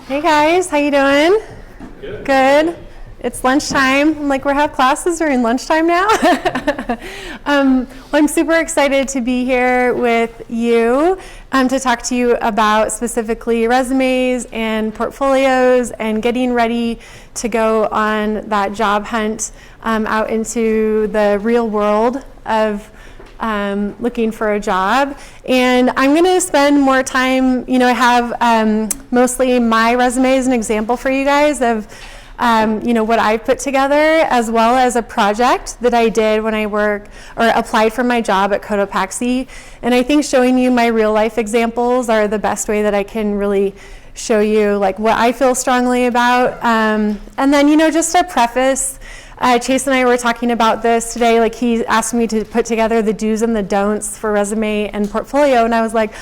Hey guys, how you doing? Good. Good. It's lunchtime. I'm like, we have classes during lunchtime now. Well, I'm super excited to be here with you to talk to you about specifically resumes and portfolios and getting ready to go on that job hunt out into the real world of looking for a job. And I'm going to spend more time, I have mostly my resume as an example for you guys of what I've put together, as well as a project that I did when I applied for my job at Cotopaxi. And I think showing you my real life examples are the best way that I can really show you like what I feel strongly about. And then, just a preface, Chase and I were talking about this today. Like, he asked me to put together the do's and the don'ts for resume and portfolio, and I was like,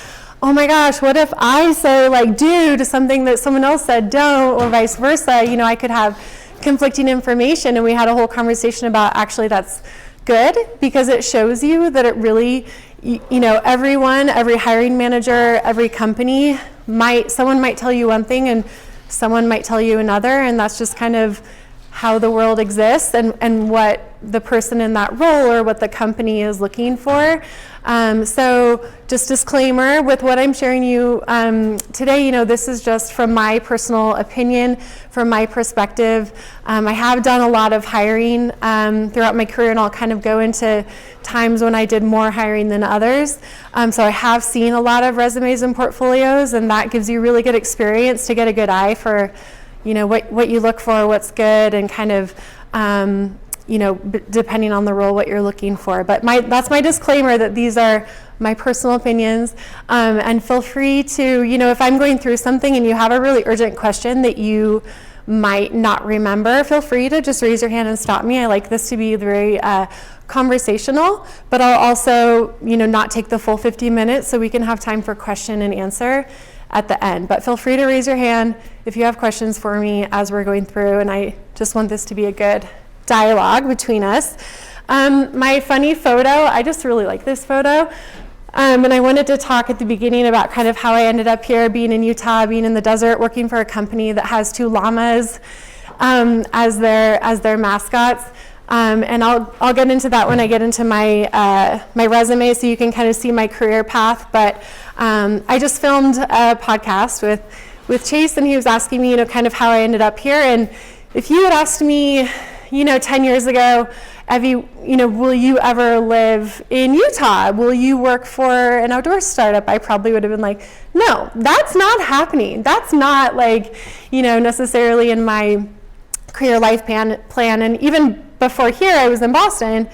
oh my gosh, what if I say like do to something that someone else said don't, or vice versa? I could have conflicting information. And we had a whole conversation about actually that's good, because it shows you that it really, everyone, every hiring manager, every company someone might tell you one thing and someone might tell you another, and that's just kind of how the world exists and what the person in that role or what the company is looking for. So just disclaimer with what I'm sharing you today, this is just from my personal opinion, from my perspective. I have done a lot of hiring throughout my career, and I'll kind of go into times when I did more hiring than others. So I have seen a lot of resumes and portfolios, and that gives you really good experience to get a good eye for what you look for, what's good, and kind of, depending on the role, what you're looking for. But that's my disclaimer that these are my personal opinions. And feel free to, if I'm going through something and you have a really urgent question that you might not remember, feel free to just raise your hand and stop me. I like this to be very conversational, but I'll also, not take the full 50 minutes so we can have time for question and answer at the end. But feel free to raise your hand if you have questions for me as we're going through, and I just want this to be a good dialogue between us. My funny photo, I just really like this photo, and I wanted to talk at the beginning about kind of how I ended up here, being in Utah, being in the desert, working for a company that has 2 llamas as their mascots. And I'll get into that when I get into my resume, so you can kind of see my career path. But I just filmed a podcast with Chase, and he was asking me, kind of how I ended up here. And if you had asked me, 10 years ago, Evie, will you ever live in Utah? Will you work for an outdoor startup? I probably would have been like, no, that's not happening. That's not like, necessarily in my career life plan. And even before here, I was in Boston.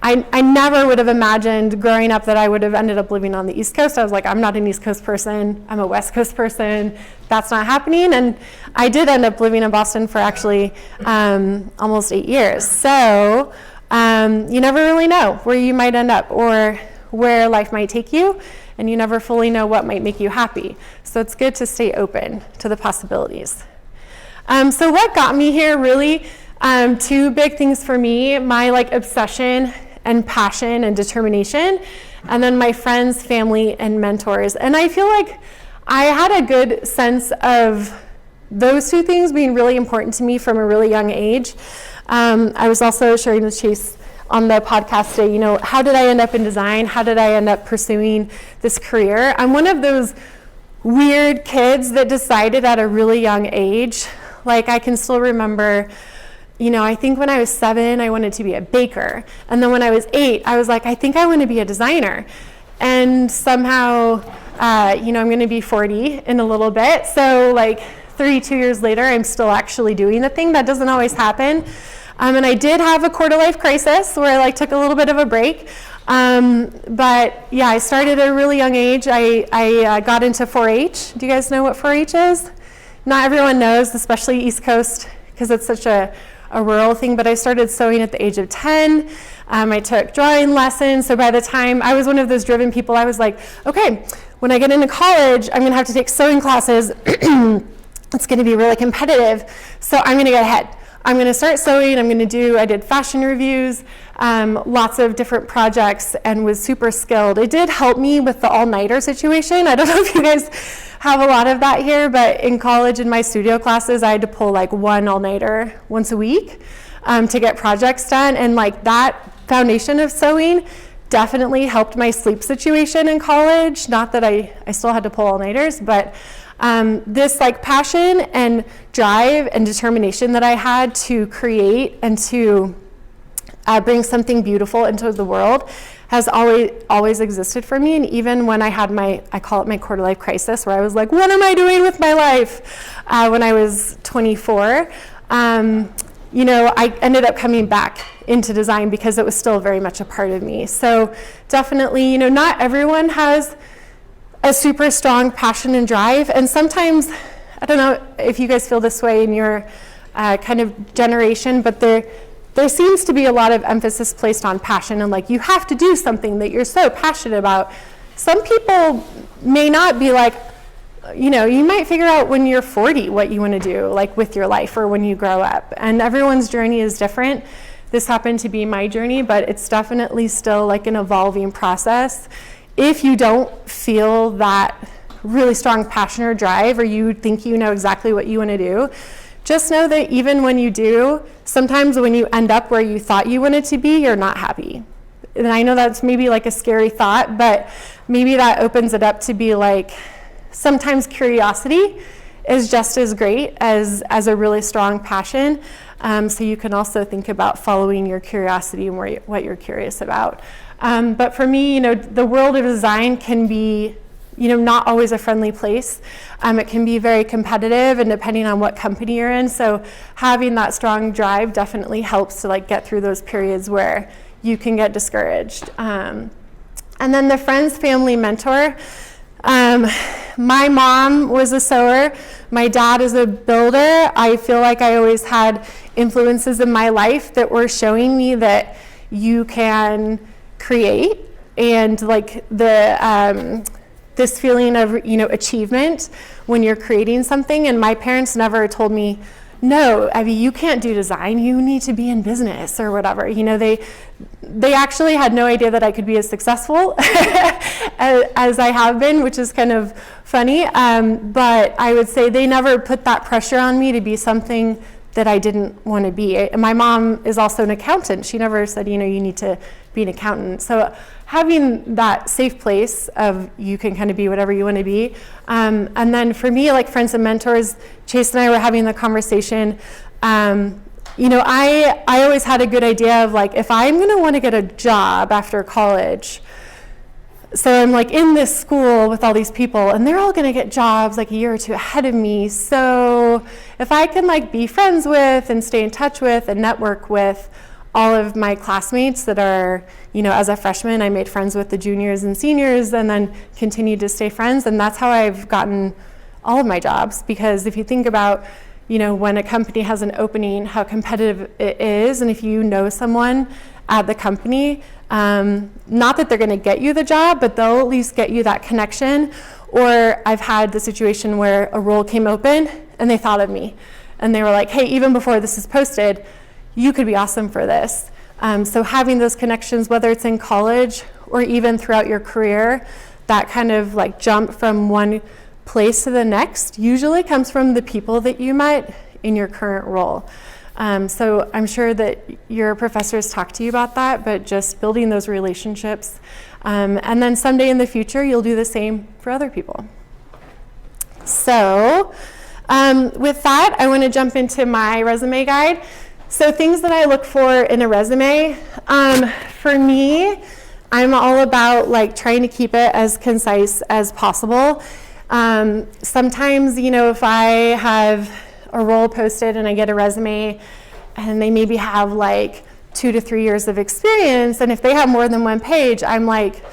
I never would have imagined growing up that I would have ended up living on the East Coast. I was like, I'm not an East Coast person. I'm a West Coast person. That's not happening. And I did end up living in Boston for actually almost 8 years. So you never really know where you might end up or where life might take you, and you never fully know what might make you happy. So it's good to stay open to the possibilities. So what got me here, really, 2 big things for me: my obsession and passion and determination, and then my friends, family, and mentors. And I feel like I had a good sense of those 2 things being really important to me from a really young age. I was also sharing with Chase on the podcast today, how did I end up in design? How did I end up pursuing this career? I'm one of those weird kids that decided at a really young age. Like, I can still remember, I think when I was 7, I wanted to be a baker. And then when I was 8, I was like, I think I want to be a designer. And somehow, I'm going to be 40 in a little bit. So 32 years later, I'm still actually doing the thing. That doesn't always happen. And I did have a quarter-life crisis where I took a little bit of a break. But yeah, I started at a really young age. I got into 4-H. Do you guys know what 4-H is? Not everyone knows, especially East Coast, because it's such a rural thing. But I started sewing at the age of 10. I took drawing lessons. So by the time I was one of those driven people, I was like, okay, when I get into college, I'm going to have to take sewing classes. It's going to be really competitive. So I'm going to get ahead. I'm going to start sewing. I did fashion reviews, lots of different projects, and was super skilled. It did help me with the all-nighter situation. I don't know if you guys have a lot of that here, but in college in my studio classes, I had to pull like one all-nighter once a week to get projects done. And like that foundation of sewing definitely helped my sleep situation in college. Not that I still had to pull all-nighters, but this like passion and drive and determination that I had to create and to bring something beautiful into the world has always existed for me. And even when I had I call it my quarter life crisis, where I was like, what am I doing with my life? When I was 24, I ended up coming back into design because it was still very much a part of me. So definitely, not everyone has a super strong passion and drive. And sometimes, I don't know if you guys feel this way in your kind of generation, but there seems to be a lot of emphasis placed on passion and like you have to do something that you're so passionate about. Some people may not be like, you might figure out when you're 40 what you want to do like with your life or when you grow up. And everyone's journey is different. This happened to be my journey, but it's definitely still like an evolving process. If you don't feel that really strong passion or drive, or you think you know exactly what you want to do, just know that even when you do, sometimes when you end up where you thought you wanted to be, you're not happy. And I know that's maybe like a scary thought, but maybe that opens it up to be like, sometimes curiosity is just as great as a really strong passion. So you can also think about following your curiosity and what you're curious about. But for me, the world of design can be, not always a friendly place. It can be very competitive and depending on what company you're in. So having that strong drive definitely helps to like get through those periods where you can get discouraged. And then the friends, family, mentor. My mom was a sewer. My dad is a builder. I feel like I always had influences in my life that were showing me that you can create and like this feeling of achievement when you're creating something. And my parents never told me, no, Evie, you can't do design, you need to be in business or whatever. They actually had no idea that I could be as successful as I have been, which is kind of funny. But I would say they never put that pressure on me to be something that I didn't want to be. And my mom is also an accountant. She never said, you need to be an accountant. So having that safe place of you can kind of be whatever you want to be. And then for me, like friends and mentors, Chase and I were having the conversation. I always had a good idea of like, if I'm going to want to get a job after college, so I'm like in this school with all these people and they're all going to get jobs like a year or two ahead of me. So if I can like be friends with and stay in touch with and network with all of my classmates that are, as a freshman, I made friends with the juniors and seniors and then continued to stay friends. And that's how I've gotten all of my jobs. Because if you think about, when a company has an opening, how competitive it is. And if you know someone at the company, not that they're going to get you the job, but they'll at least get you that connection. Or I've had the situation where a role came open and they thought of me. And they were like, hey, even before this is posted, you could be awesome for this. So having those connections, whether it's in college or even throughout your career, that kind of like jump from one place to the next usually comes from the people that you met in your current role. So I'm sure that your professors talk to you about that, but just building those relationships. And then someday in the future, you'll do the same for other people. So with that, I want to jump into my resume guide. So things that I look for in a resume, for me, I'm all about like trying to keep it as concise as possible. Sometimes, if I have a role posted and I get a resume and they maybe have like 2 to 3 years of experience, and if they have more than one page, I'm like,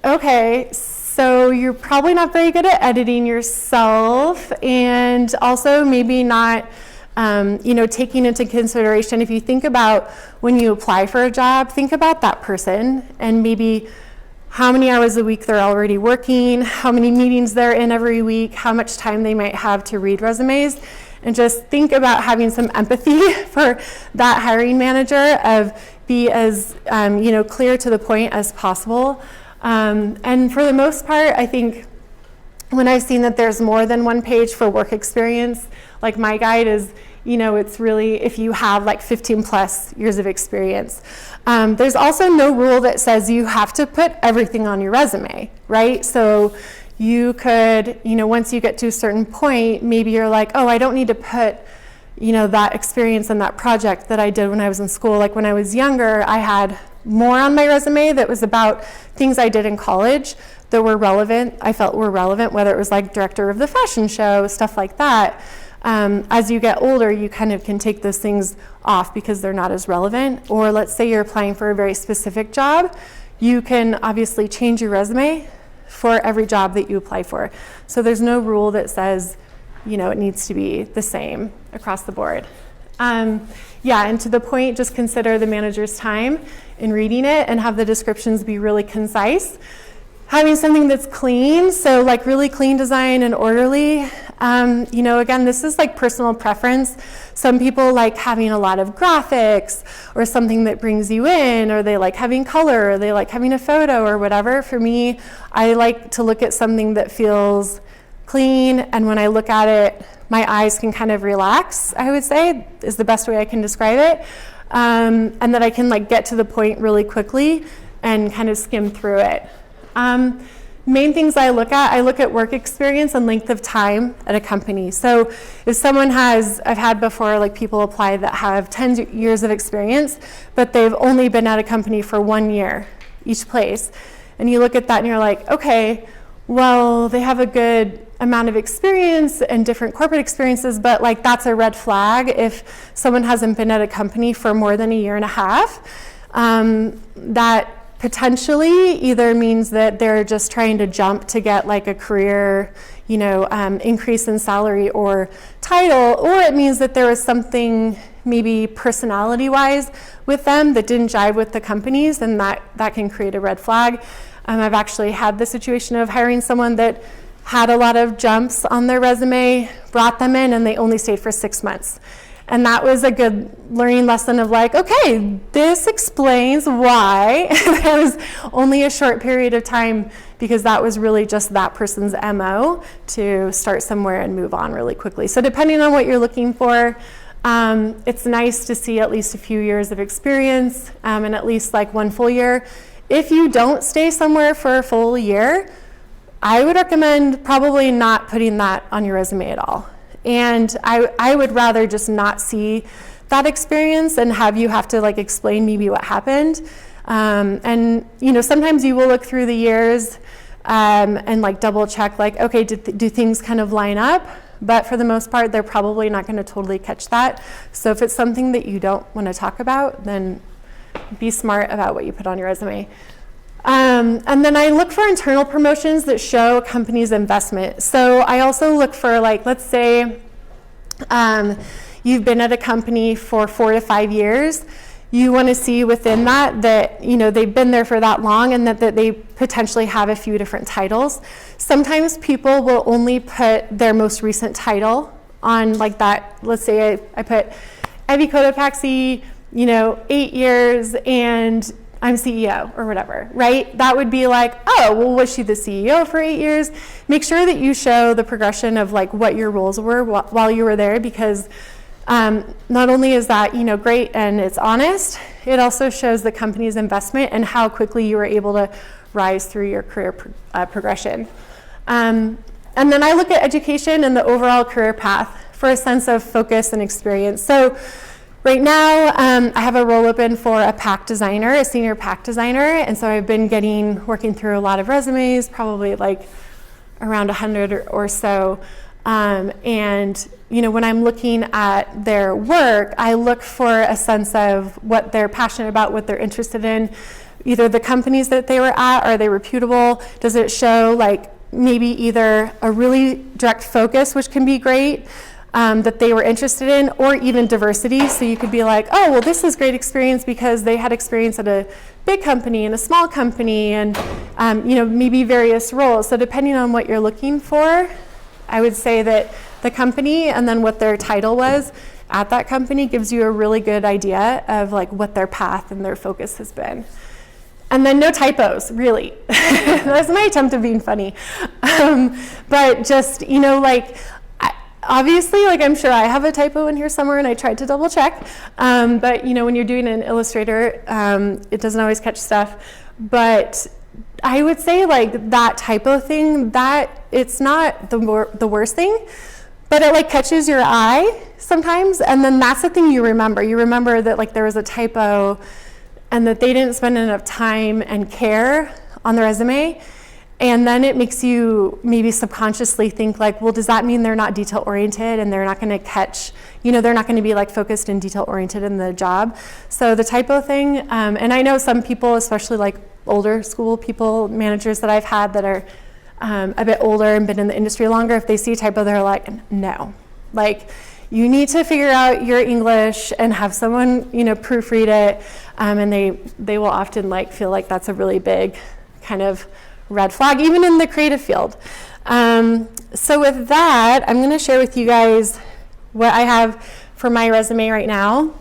okay, so you're probably not very good at editing yourself, and also maybe not taking into consideration, if you think about when you apply for a job, think about that person and maybe how many hours a week they're already working, how many meetings they're in every week, how much time they might have to read resumes, and just think about having some empathy for that hiring manager, of be as clear to the point as possible. And for the most part, I think when I've seen that there's more than one page for work experience, like my guide is, it's really if you have like 15 plus years of experience. There's also no rule that says you have to put everything on your resume, right? So you could, once you get to a certain point, maybe you're like, oh, I don't need to put, that experience and that project that I did when I was in school. Like when I was younger, I had more on my resume that was about things I did in college that were relevant, I felt were relevant, whether it was like director of the fashion show, stuff like that. As you get older, you kind of can take those things off because they're not as relevant. Or let's say you're applying for a very specific job, you can obviously change your resume for every job that you apply for. So there's no rule that says, it needs to be the same across the board. And to the point, just consider the manager's time in reading it and have the descriptions be really concise. Having something that's clean, so like really clean design and orderly. Again, this is like personal preference. Some people like having a lot of graphics or something that brings you in, or they like having color, or they like having a photo or whatever. For me, I like to look at something that feels clean, and when I look at it, my eyes can kind of relax, I would say, is the best way I can describe it. And that I can like get to the point really quickly and kind of skim through it. Main things I look at work experience and length of time at a company. So if someone I've had before, like people apply that have 10 years of experience, but they've only been at a company for 1 year, each place. And you look at that and you're like, okay, well, they have a good amount of experience and different corporate experiences, but like that's a red flag if someone hasn't been at a company for more than 1.5 years. That potentially either means that they're just trying to jump to get like a career, increase in salary or title, or it means that there was something maybe personality-wise with them that didn't jive with the companies, and that can create a red flag. I've actually had the situation of hiring someone that had a lot of jumps on their resume, brought them in, and they only stayed for 6 months. And that was a good learning lesson of like, okay, this explains why there was only a short period of time, because that was really just that person's MO to start somewhere and move on really quickly. So depending on what you're looking for, it's nice to see at least a few years of experience and at least like 1 full year. If you don't stay somewhere for a full year, I would recommend probably not putting that on your resume at all. And I would rather just not see that experience and have you have to like explain maybe what happened. And sometimes you will look through the years and like double check like, okay, do things kind of line up? But for the most part, they're probably not going to totally catch that. So if it's something that you don't want to talk about, then be smart about what you put on your resume. And then I look for internal promotions that show a company's investment. So I also look for like, let's say you've been at a company for 4 to 5 years. You want to see within that they've been there for that long, and that they potentially have a few different titles. Sometimes people will only put their most recent title on like that. Let's say I put Evie Cotopaxi, 8 years, and I'm CEO or whatever, right? That would be like, oh, well, was she the CEO for 8 years? Make sure that you show the progression of like what your roles were while you were there, because not only is that, great and it's honest, it also shows the company's investment and how quickly you were able to rise through your career progression. And then I look at education and the overall career path for a sense of focus and experience. So right now, I have a role open for a pack designer, a senior pack designer, and so I've been working through a lot of resumes, probably like around 100 or so. And when I'm looking at their work, I look for a sense of what they're passionate about, what they're interested in, either the companies that they were at, are they reputable? Does it show like maybe either a really direct focus, which can be great, that they were interested in, or even diversity. So you could be like, oh, well, this is great experience because they had experience at a big company and a small company, and maybe various roles. So depending on what you're looking for, I would say that the company and then what their title was at that company gives you a really good idea of like what their path and their focus has been. And then no typos, really. That's my attempt of being funny. But just, obviously, like I'm sure I have a typo in here somewhere and I tried to double check. But when you're doing an Illustrator, it doesn't always catch stuff. But I would say like that typo thing, that it's not the worst thing, but it like catches your eye sometimes. And then that's the thing you remember. You remember that like there was a typo and that they didn't spend enough time and care on the resume. And then it makes you maybe subconsciously think like, well, does that mean they're not detail oriented and they're not going to catch, they're not going to be like focused and detail oriented in the job. So the typo thing, and I know some people, especially like older school people, managers that I've had that are a bit older and been in the industry longer, if they see a typo, they're like, no. Like, you need to figure out your English and have someone, proofread it. And they will often like feel like that's a really big kind of red flag, even in the creative field. So with that, I'm going to share with you guys what I have for my resume right now.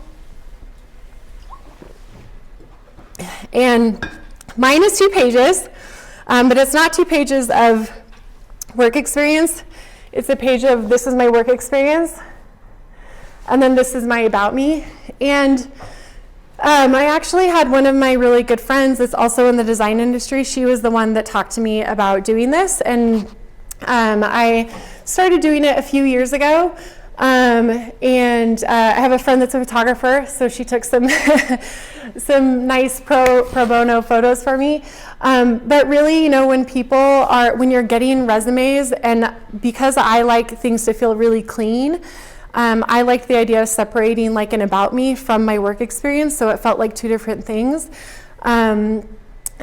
And mine is 2 pages, but it's not 2 pages of work experience. It's a page of this is my work experience, and then this is my about me. And I actually had one of my really good friends that's also in the design industry. She was the one that talked to me about doing this, and I started doing it a few years ago. And I have a friend that's a photographer, so she took some some nice pro bono photos for me. But really, when you're getting resumes, and because I like things to feel really clean, I liked the idea of separating like an about me from my work experience, so it felt like 2 different things. And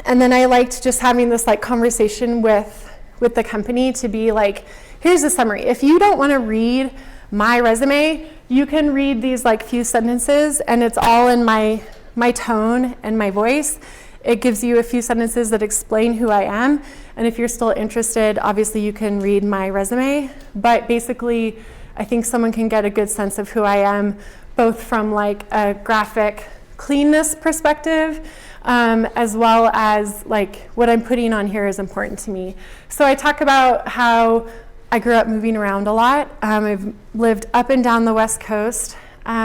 then I liked just having this like conversation with the company to be like, here's the summary. If you don't want to read my resume, you can read these like few sentences, and it's all in my tone and my voice. It gives you a few sentences that explain who I am, and if you're still interested, obviously you can read my resume. But basically, I think someone can get a good sense of who I am, both from like a graphic cleanness perspective, as well as like what I'm putting on here is important to me. So I talk about how I grew up moving around a lot. I've lived up and down the West Coast,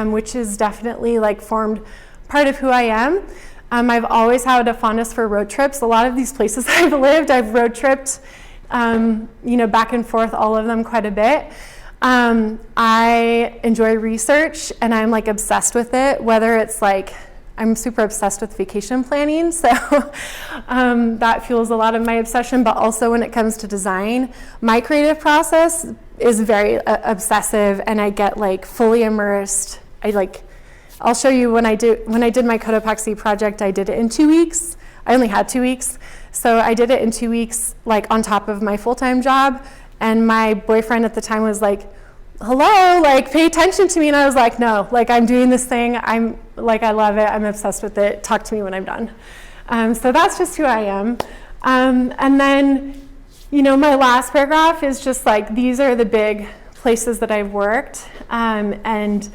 which is definitely like formed part of who I am. I've always had a fondness for road trips. A lot of these places I've lived, I've road tripped, back and forth, all of them quite a bit. I enjoy research, and I'm like obsessed with it, whether it's like, I'm super obsessed with vacation planning, so that fuels a lot of my obsession, but also when it comes to design, my creative process is very obsessive, and I get like fully immersed. I'll show you when I did my Cotopaxi project, I did it in 2 weeks. I only had 2 weeks, so I did it in 2 weeks, like on top of my full-time job. And my boyfriend at the time was like, hello, like pay attention to me. And I was like, no, like I'm doing this thing. I'm like, I love it. I'm obsessed with it. Talk to me when I'm done. So that's just who I am. And then, my last paragraph is just like, these are the big places that I've worked, and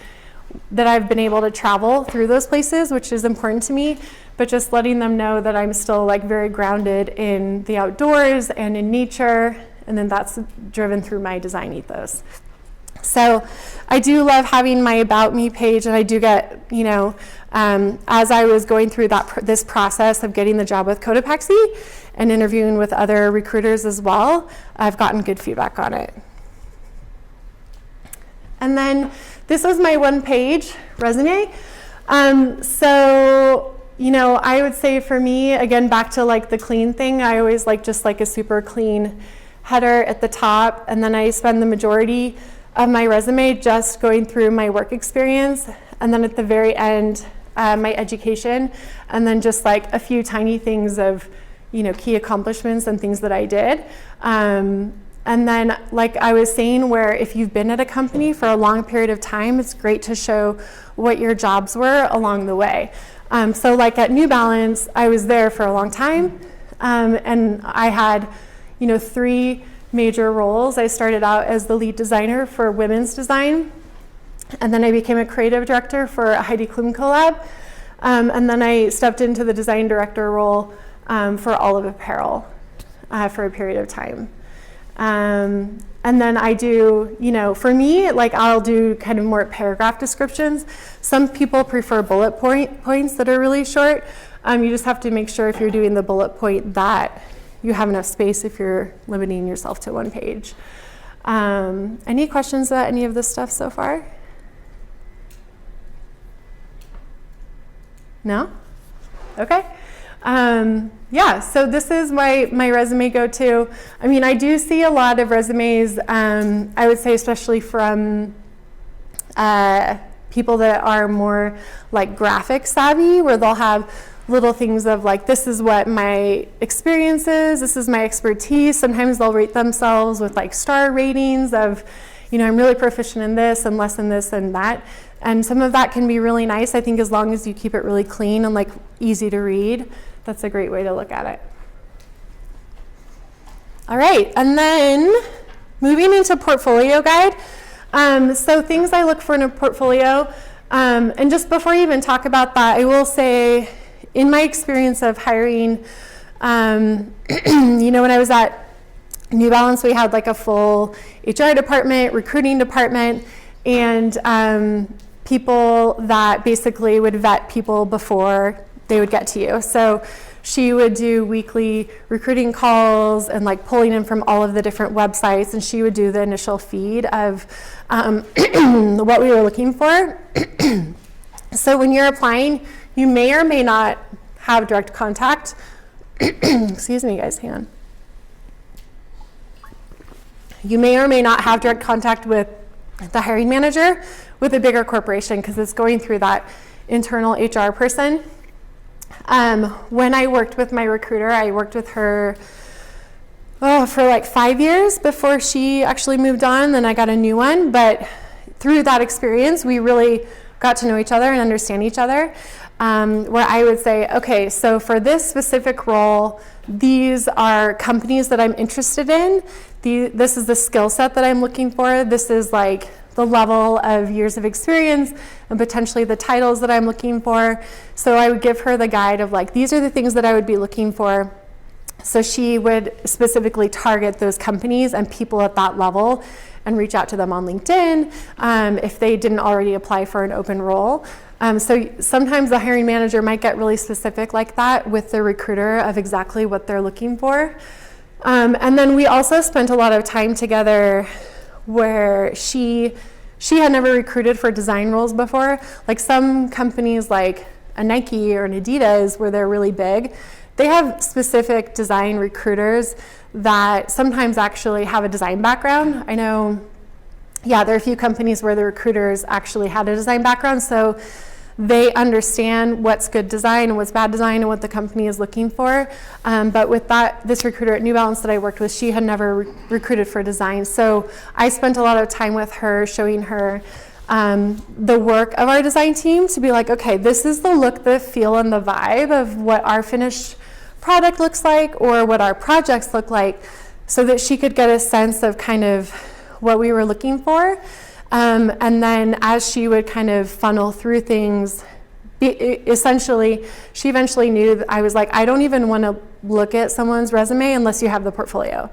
that I've been able to travel through those places, which is important to me, but just letting them know that I'm still like very grounded in the outdoors and in nature. And then that's driven through my design ethos. So I do love having my About Me page, and I do get, as I was going through this process of getting the job with Cotopaxi and interviewing with other recruiters as well, I've gotten good feedback on it. And then this was my 1-page resume. I would say for me, again, back to like the clean thing, I always like just like a super clean header at the top, and then I spend the majority of my resume just going through my work experience, and then at the very end, my education, and then just like a few tiny things of, key accomplishments and things that I did. And then, like I was saying, where if you've been at a company for a long period of time, it's great to show what your jobs were along the way. So like at New Balance, I was there for a long time, and I had, 3 major roles. I started out as the lead designer for women's design, and then I became a creative director for a Heidi Klum collab, and then I stepped into the design director role for all of apparel for a period of time. And then I do, for me, like I'll do kind of more paragraph descriptions. Some people prefer bullet points that are really short. You just have to make sure if you're doing the bullet point that you have enough space if you're limiting yourself to 1 page. Any questions about any of this stuff so far? No? Okay. Yeah, so this is my resume go-to. I mean, I do see a lot of resumes, I would say especially from people that are more like graphic savvy, where they'll have little things of like, this is what my experience is, this is my expertise. Sometimes they'll rate themselves with like star ratings of, I'm really proficient in this and less in this and that. And some of that can be really nice, I think, as long as you keep it really clean and like easy to read. That's a great way to look at it. All right, and then moving into portfolio guide. So things I look for in a portfolio, and just before I even talk about that, I will say, in my experience of hiring, when I was at New Balance, we had like a full HR department, recruiting department, and people that basically would vet people before they would get to you. So she would do weekly recruiting calls and like pulling in from all of the different websites, and she would do the initial feed of what we were looking for. So when you're applying, you may or may not have direct contact. Excuse me, guys, hang on. You may or may not have direct contact with the hiring manager with a bigger corporation because it's going through that internal HR person. When I worked with my recruiter, I worked with her for like 5 years before she actually moved on, then I got a new one. But through that experience, we really got to know each other and understand each other, where I would say, okay, so for this specific role, these are companies that I'm interested in. This is the skill set that I'm looking for. This is like the level of years of experience and potentially the titles that I'm looking for. So I would give her the guide of like, these are the things that I would be looking for. So she would specifically target those companies and people at that level and reach out to them on LinkedIn if they didn't already apply for an open role. So sometimes the hiring manager might get really specific like that with the recruiter of exactly what they're looking for. And then we also spent a lot of time together where she had never recruited for design roles before. Like some companies like a Nike or an Adidas, where they're really big, they have specific design recruiters that sometimes actually have a design background. I know, there are a few companies where the recruiters actually had a design background, so they understand what's good design and what's bad design and what the company is looking for. But with this recruiter at New Balance that I worked with, she had never recruited for design. So I spent a lot of time with her, showing her the work of our design team to be like, okay, this is the look, the feel, and the vibe of what our finished product looks like or what our projects look like, so that she could get a sense of kind of what we were looking for. And then as she would kind of funnel through things, essentially, she eventually knew that I was like, I don't even want to look at someone's resume unless you have the portfolio.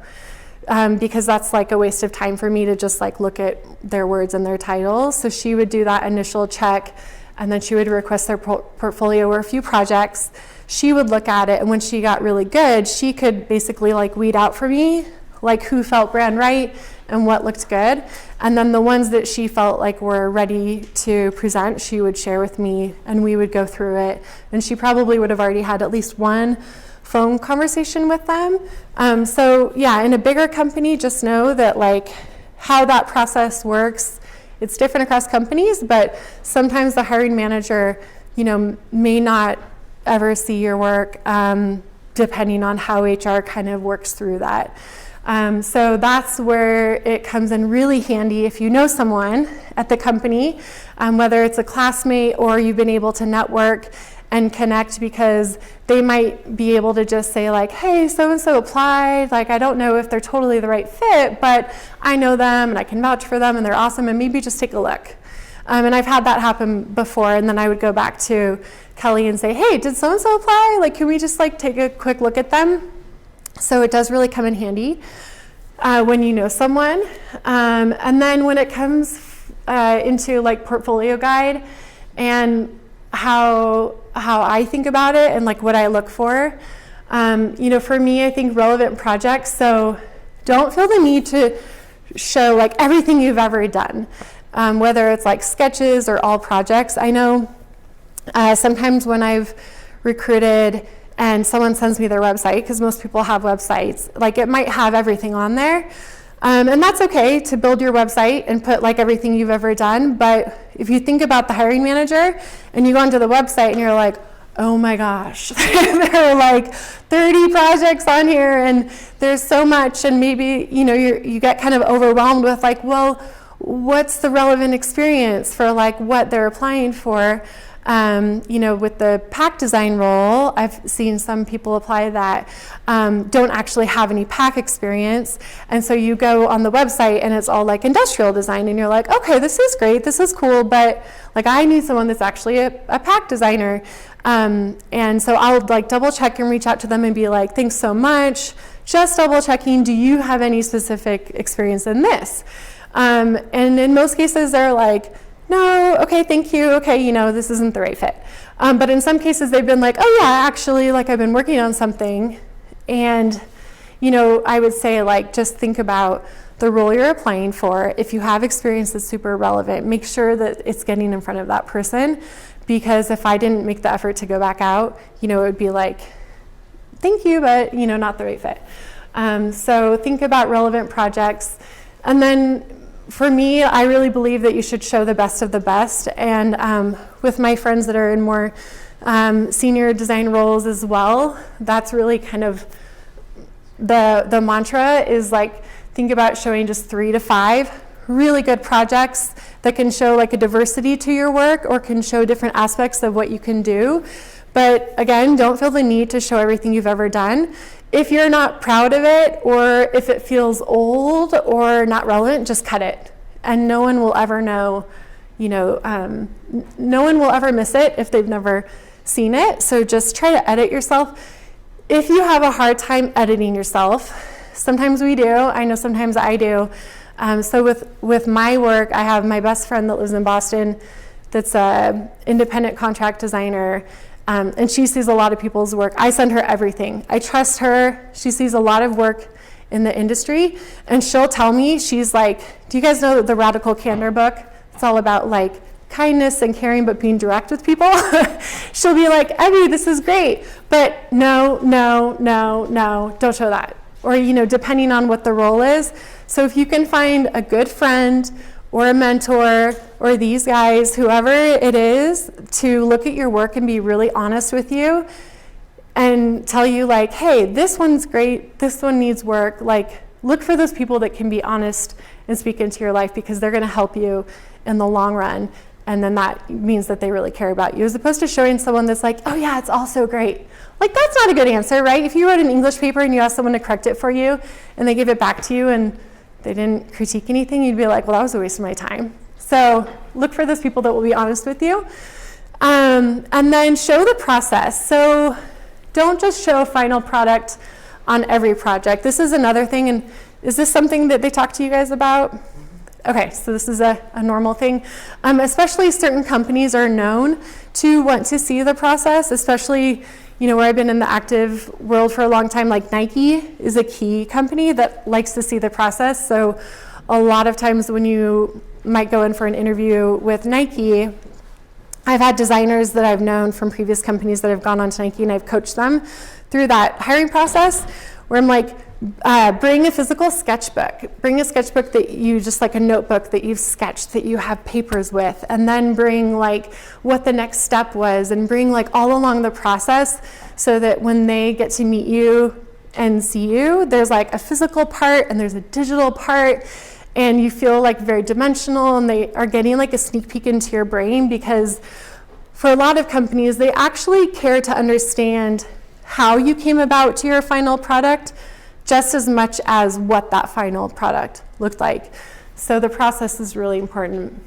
Because that's like a waste of time for me to just like look at their words and their titles. So she would do that initial check, and then she would request their portfolio or a few projects. She would look at it, and when she got really good, she could basically like weed out for me like who felt brand right and what looked good. And then the ones that she felt like were ready to present, she would share with me, and we would go through it. And she probably would have already had at least one phone conversation with them. So yeah, in a bigger company, just know that like how that process works, it's different across companies, but sometimes the hiring manager, may not ever see your work, depending on how HR kind of works through that. So that's where it comes in really handy if you know someone at the company, whether it's a classmate or you've been able to network and connect, because they might be able to just say like, hey, so-and-so applied, like I don't know if they're totally the right fit, but I know them and I can vouch for them and they're awesome, and maybe just take a look. And I've had that happen before, and then I would go back to Kelly and say, hey, did so-and-so apply? Like, can we just like take a quick look at them? So it does really come in handy when you know someone. And then when it comes into like portfolio guide and how I think about it and like what I look for, for me, I think relevant projects. So don't feel the need to show like everything you've ever done, whether it's like sketches or all projects. I know sometimes when I've recruited and someone sends me their website, because most people have websites, like it might have everything on there. And that's okay to build your website and put like everything you've ever done. But if you think about the hiring manager and you go onto the website and you're like, oh my gosh, there are like 30 projects on here and there's so much, and maybe you get kind of overwhelmed with like, well, what's the relevant experience for like what they're applying for? With the pack design role, I've seen some people apply that don't actually have any pack experience. And so you go on the website and it's all like industrial design, and you're like, okay, this is great, this is cool, but like I need someone that's actually a pack designer. And so I'll like double check and reach out to them and be like, thanks so much. Just double checking, do you have any specific experience in this? And in most cases they're like, no, okay, thank you, okay, this isn't the right fit. But in some cases they've been like, oh yeah, actually, like I've been working on something. And, I would say like, just think about the role you're applying for. If you have experience that's super relevant, make sure that it's getting in front of that person. Because if I didn't make the effort to go back out, it would be like, thank you, but, not the right fit. So think about relevant projects. And then for me, I really believe that you should show the best of the best. And with my friends that are in more senior design roles as well, that's really kind of the mantra is like, think about showing just 3 to 5 really good projects that can show like a diversity to your work or can show different aspects of what you can do. But again, don't feel the need to show everything you've ever done. If you're not proud of it, or if it feels old or not relevant, just cut it. And no one will ever know, no one will ever miss it if they've never seen it. So just try to edit yourself. If you have a hard time editing yourself, sometimes we do, I know sometimes I do. So with my work, I have my best friend that lives in Boston that's an independent contract designer. And she sees a lot of people's work. I send her everything. I trust her. She sees a lot of work in the industry, and she'll tell me, she's like, do you guys know the Radical Candor book? It's all about like kindness and caring, but being direct with people. She'll be like, Evie, this is great, but no, don't show that. Or, depending on what the role is. So if you can find a good friend or a mentor or these guys, whoever it is, to look at your work and be really honest with you and tell you like, hey, this one's great, this one needs work. Like, look for those people that can be honest and speak into your life, because they're gonna help you in the long run. And then that means that they really care about you, as opposed to showing someone that's like, oh yeah, it's all so great. Like, that's not a good answer, right? If you wrote an English paper and you asked someone to correct it for you and they gave it back to you and they didn't critique anything, you'd be like, well, that was a waste of my time. So look for those people that will be honest with you. And then show the process. So don't just show a final product on every project. This is another thing, and is this something that they talk to you guys about? Okay, so this is a normal thing. Especially certain companies are known to want to see the process, especially where I've been in the active world for a long time, like Nike is a key company that likes to see the process. So a lot of times when you might go in for an interview with Nike, I've had designers that I've known from previous companies that have gone on to Nike, and I've coached them through that hiring process, where I'm like, bring a physical sketchbook. Bring a sketchbook that you, just like a notebook that you've sketched, that you have papers with, and then bring like what the next step was, and bring like all along the process, so that when they get to meet you and see you. There's like a physical part and there's a digital part, and you feel like very dimensional, and they are getting like a sneak peek into your brain, because for a lot of companies, they actually care to understand how you came about to your final product just as much as what that final product looked like. So the process is really important.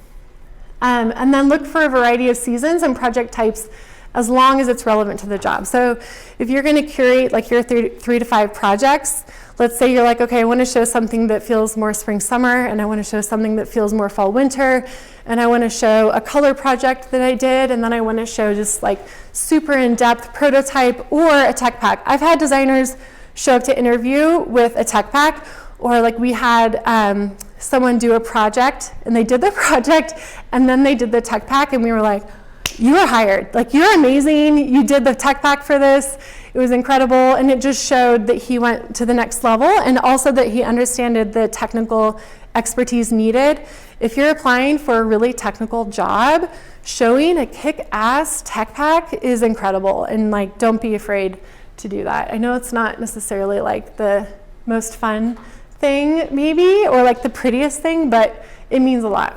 And then look for a variety of seasons and project types as long as it's relevant to the job. So if you're going to curate like your 3 to 5 projects, let's say you're like, okay, I want to show something that feels more spring summer, and I want to show something that feels more fall winter, and I want to show a color project that I did, and then I want to show just like super in-depth prototype or a tech pack. I've had designers show up to interview with a tech pack, or like we had someone do a project, and they did the project and then they did the tech pack, and we were like, you were hired, like you're amazing, you did the tech pack for this, it was incredible. And it just showed that he went to the next level, and also that he understood the technical expertise needed. If you're applying for a really technical job, showing a kick-ass tech pack is incredible, and like don't be afraid to do that. I know it's not necessarily like the most fun thing maybe, or like the prettiest thing, but it means a lot.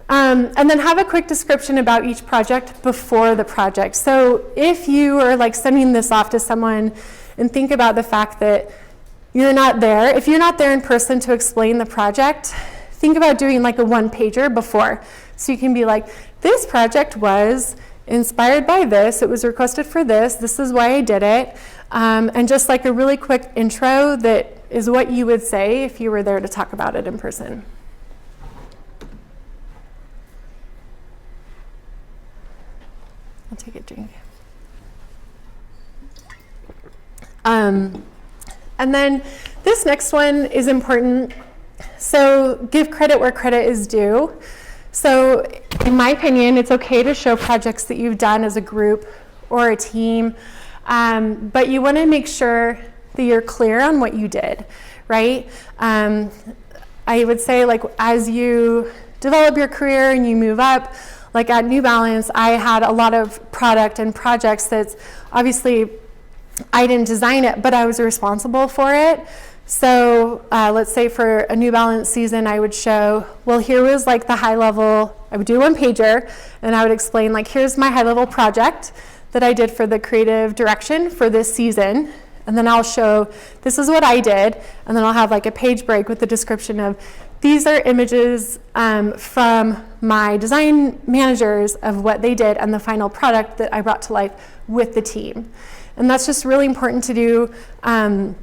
And then have a quick description about each project before the project. So if you are like sending this off to someone, and think about the fact that you're not there, if you're not there in person to explain the project, think about doing like a one-pager before. So you can be like, this project was inspired by this, it was requested for this is why I did it. And just like a really quick intro that is what you would say if you were there to talk about it in person. I'll take a drink. And then this next one is important. So give credit where credit is due. So in my opinion, it's okay to show projects that you've done as a group or a team, but you want to make sure that you're clear on what you did, right? I would say, like, as you develop your career and you move up, like at New Balance, I had a lot of product and projects that's obviously I didn't design it, but I was responsible for it. So let's say for a New Balance season, I would show, well, here was like the high level, I would do one pager, and I would explain like, here's my high level project that I did for the creative direction for this season. And then I'll show, this is what I did. And then I'll have like a page break with the description of, these are images from my design managers of what they did and the final product that I brought to life with the team. And that's just really important to do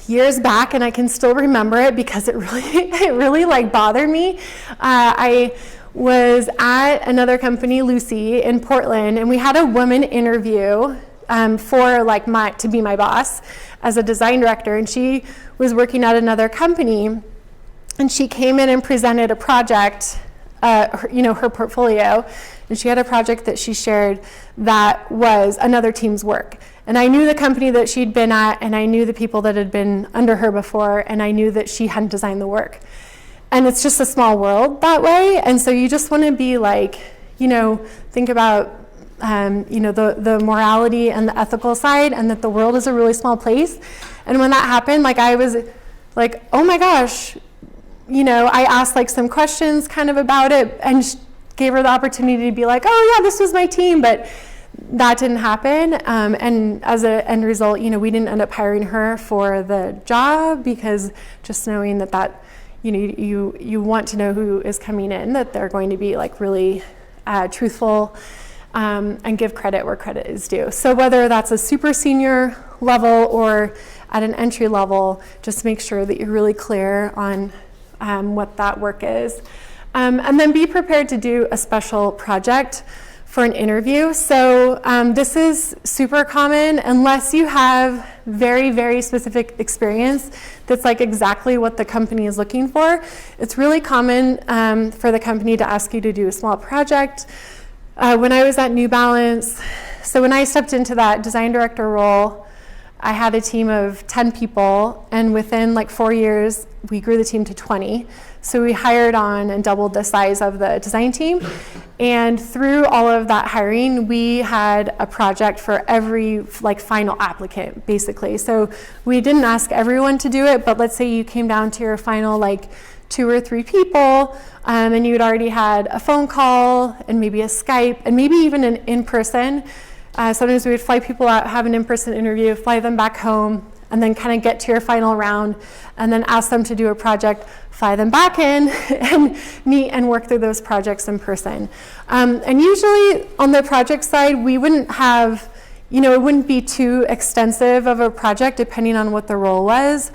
years back, and I can still remember it because it really like bothered me. I was at another company, Lucy, in Portland, and we had a woman interview for like to be my boss as a design director, and she was working at another company, and she came in and presented a project, her portfolio, and she had a project that she shared that was another team's work. And I knew the company that she'd been at, and I knew the people that had been under her before, and I knew that she hadn't designed the work. And it's just a small world that way, and so you just want to be like, think about the morality and the ethical side, and that the world is a really small place. And when that happened, like I was like, oh my gosh, I asked like some questions kind of about it, and gave her the opportunity to be like, oh yeah, this was my team, but that didn't happen. And as an end result, we didn't end up hiring her for the job, because just knowing that you want to know who is coming in, that they're going to be like really truthful, and give credit where credit is due. So whether that's a super senior level or at an entry level, just make sure that you're really clear on what that work is. And then be prepared to do a special project for an interview. So this is super common unless you have very, very specific experience that's like exactly what the company is looking for. It's really common for the company to ask you to do a small project. When I was at New Balance, so when I stepped into that design director role, I had a team of 10 people, and within like 4 years, we grew the team to 20. So we hired on and doubled the size of the design team. And through all of that hiring, we had a project for every final applicant, basically. So we didn't ask everyone to do it, but let's say you came down to your final 2 or 3 people, and you'd already had a phone call and maybe a Skype and maybe even an in-person. Sometimes we would fly people out, have an in-person interview, fly them back home, and then kind of get to your final round and then ask them to do a project, fly them back in and meet and work through those projects in person. And usually on the project side, we wouldn't have, it wouldn't be too extensive of a project depending on what the role was.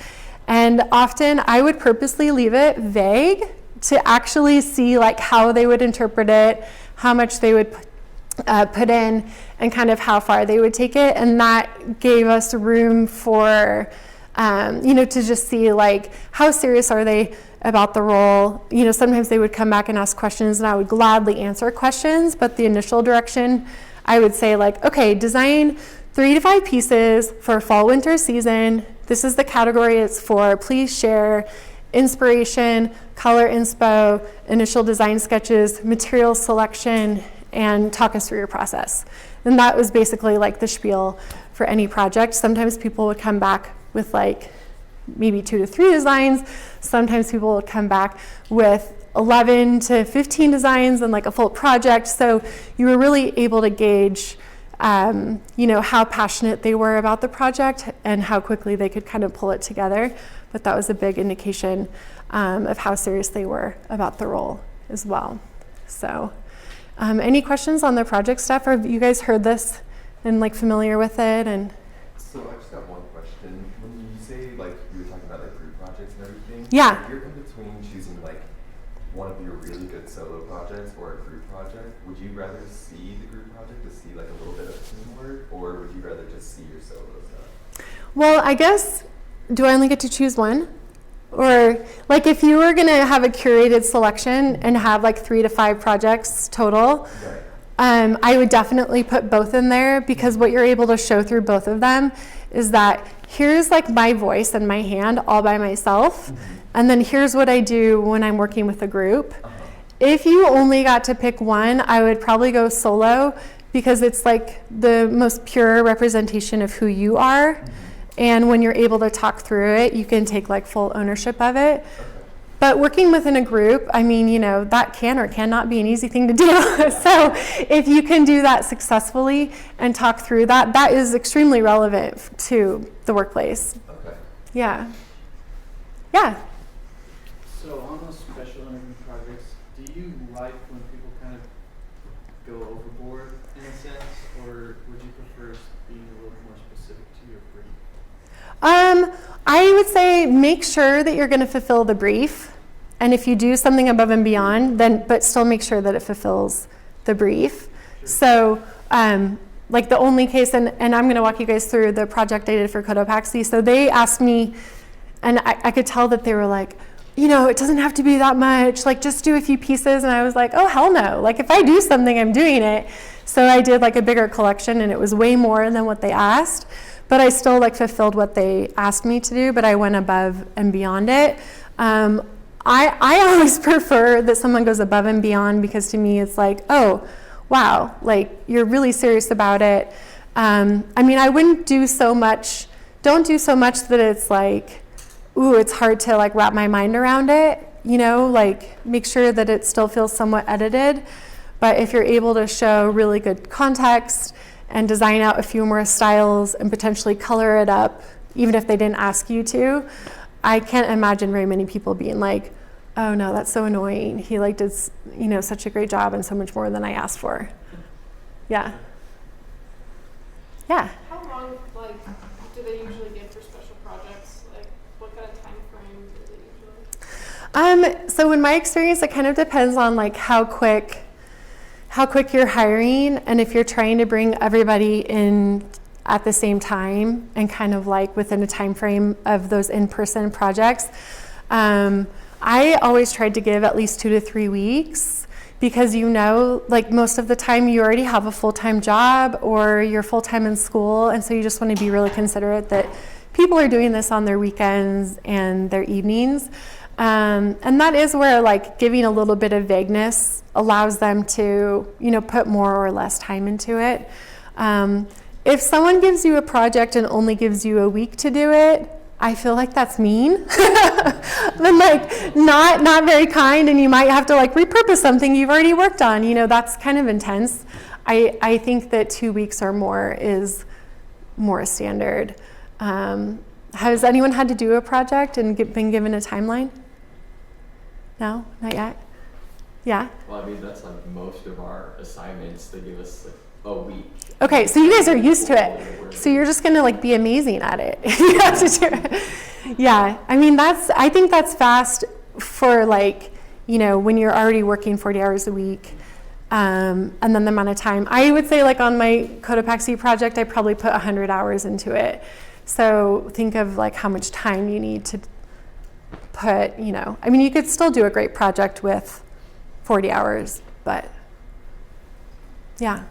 And often I would purposely leave it vague to actually see how they would interpret it, how much they would put in, and kind of how far they would take it. And that gave us room for, to just see how serious are they about the role. Sometimes they would come back and ask questions and I would gladly answer questions, but the initial direction I would say okay, design 3 to 5 pieces for fall winter season. This is the category it's for. Please share inspiration, color inspo, initial design sketches, material selection, and talk us through your process. And that was basically the spiel for any project. Sometimes people would come back with maybe 2 to 3 designs. Sometimes people would come back with 11 to 15 designs and a full project. So you were really able to gauge how passionate they were about the project and how quickly they could kind of pull it together. But that was a big indication of how serious they were about the role as well. So any questions on the project stuff? Or have you guys heard this and familiar with it? And so I just got one question. When you say you were talking about group projects and everything, yeah. If you're in between choosing one of your really good solo projects or a group project, would you rather see the group project to see a little bit of teamwork, or would you rather just see your solo stuff? Well, I guess, do I only get to choose one? Or if you were gonna have a curated selection and have 3 to 5 projects total, right. I would definitely put both in there, because what you're able to show through both of them is that here's my voice and my hand all by myself, mm-hmm. and then here's what I do when I'm working with a group. Uh-huh. If you only got to pick one, I would probably go solo, because it's the most pure representation of who you are. Mm-hmm. And when you're able to talk through it, you can take full ownership of it. Okay. But working within a group, that can or cannot be an easy thing to do. So if you can do that successfully and talk through that, that is extremely relevant to the workplace. Okay. Yeah. Yeah. So on those special interview projects, do you like when people kind of go overboard in a sense, or would you prefer being a little more specific to your brief? I would say make sure that you're going to fulfill the brief, and if you do something above and beyond, but still make sure that it fulfills the brief. Sure. So, the only case, and I'm going to walk you guys through the project I did for Cotopaxi. So they asked me, and I could tell that they were it doesn't have to be that much. Just do a few pieces, and I was oh hell no! If I do something, I'm doing it. So I did a bigger collection, and it was way more than what they asked. But I still fulfilled what they asked me to do, but I went above and beyond it. I always prefer that someone goes above and beyond, because to me it's oh, wow, you're really serious about it. I wouldn't do so much, don't do so much that it's ooh, it's hard to wrap my mind around it, make sure that it still feels somewhat edited. But if you're able to show really good context and design out a few more styles and potentially color it up, even if they didn't ask you to, I can't imagine very many people being oh no, that's so annoying. He did such a great job and so much more than I asked for. Yeah. Yeah. How long do they usually give for special projects? What kind of time frame do they usually? So in my experience, it kind of depends on how quick you're hiring, and if you're trying to bring everybody in at the same time and kind of within a time frame of those in-person projects. I always tried to give at least 2 to 3 weeks, because most of the time you already have a full-time job or you're full-time in school, and so you just want to be really considerate that people are doing this on their weekends and their evenings. And that is where like giving a little bit of vagueness allows them to, you know, put more or less time into it. If someone gives you a project and only gives you a week to do it, I feel like that's mean. Then like not very kind, and you might have to like repurpose something you've already worked on. You know, that's kind of intense. I think that 2 weeks or more is more standard. Has anyone had to do a project and been given a timeline? No, not yet. Yeah. Well, I mean, that's like most of our assignments. They give us like a week. Okay, so you guys are used to it. So you're just gonna like be amazing at it. You have to do it. Yeah, I mean I think that's fast for like, you know, when you're already working 40 hours a week, and then the amount of time. I would say like on my Cotopaxi project, I probably put 100 hours into it. So think of like how much time you need to put, you know, I mean, you could still do a great project with 40 hours, but yeah.